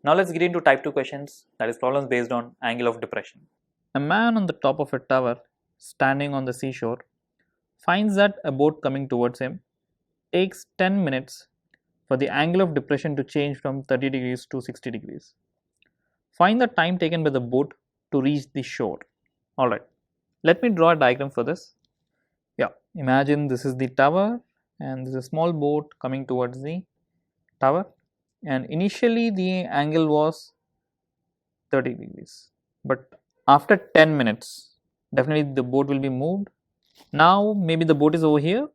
Now let's get into type 2 questions, that is problems based on angle of depression. A man on the top of a tower standing on the seashore finds that a boat coming towards him takes 10 minutes for the angle of depression to change from 30 degrees to 60 degrees. Find the time taken by the boat to reach the shore. Alright, let me draw a diagram for this. Yeah, imagine this is the tower and this is a small boat coming towards the tower, and initially the angle was 30 degrees, but after 10 minutes definitely the boat will be moved. Now maybe the boat is over here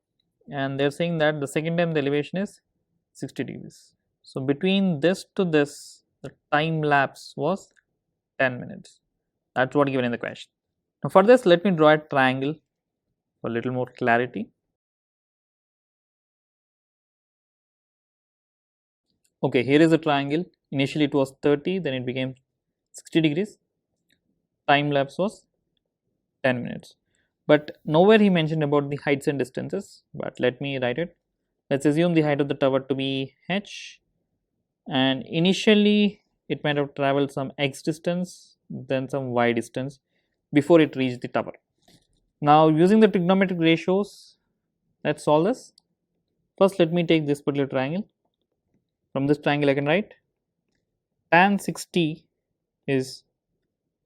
and they are saying that the second time the elevation is 60 degrees. So between this to this the time lapse was 10 minutes. That's what given in the question. Now for this let me draw a triangle for a little more clarity. Okay, here is a triangle. Initially it was 30, then it became 60 degrees. Time lapse was 10 minutes. But nowhere he mentioned about the heights and distances, but let me write it. Let's assume the height of the tower to be h, and initially it might have traveled some x distance, then some y distance before it reached the tower. Now using the trigonometric ratios, let's solve this. First let me take this particular triangle. From this triangle I can write tan 60 is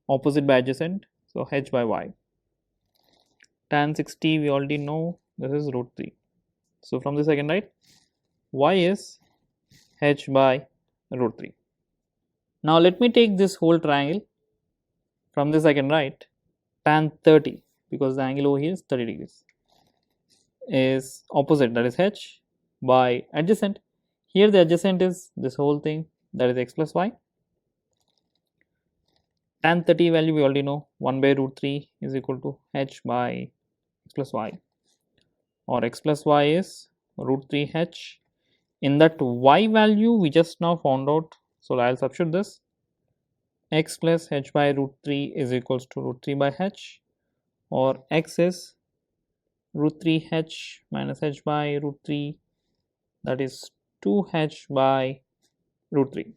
opposite by adjacent, so h by y. Tan 60 we already know this is root 3. So from this I can write y is h by root 3. Now let me take this whole triangle. From this I can write tan 30, because the angle over here is 30 degrees, is opposite, that is h, by adjacent. Here the adjacent is this whole thing, that is x plus y. Tan 30 value we already know, 1 by root 3 is equal to h by x plus y, or x plus y is root 3 h. In that y value we just now found out, so I will substitute this. X plus h by root 3 is equals to root 3 by h, or x is root 3 h minus h by root 3, that is 2h by root 3.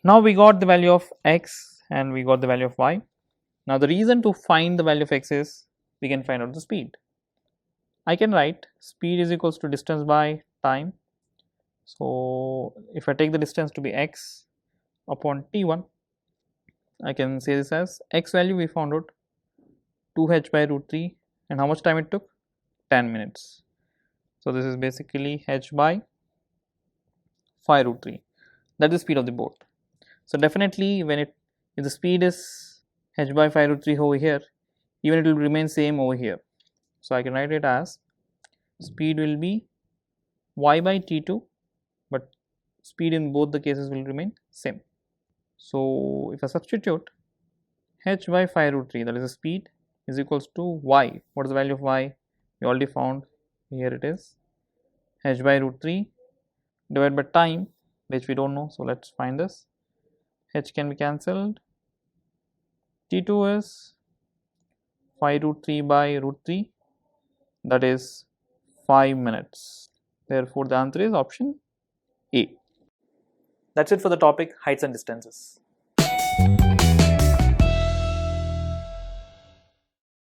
Now we got the value of x and we got the value of y. Now the reason to find the value of x is we can find out the speed. I can write speed is equals to distance by time. So if I take the distance to be x upon t1, I can say this as x value we found out 2h by root 3, and how much time it took? 10 minutes. So this is basically h by 5 root 3, that is the speed of the boat. So definitely if the speed is h by 5 root 3 over here, even it will remain same over here. So I can write it as speed will be y by t2, but speed in both the cases will remain same. So if I substitute h by 5 root 3, that is the speed, is equals to y. What is the value of y? We already found, here it is, h by root 3 divided by time, which we don't know, so let's find this. H can be cancelled. T2 is 5 root 3 by root 3, that is 5 minutes. Therefore the answer is option A. That's it for the topic heights and distances.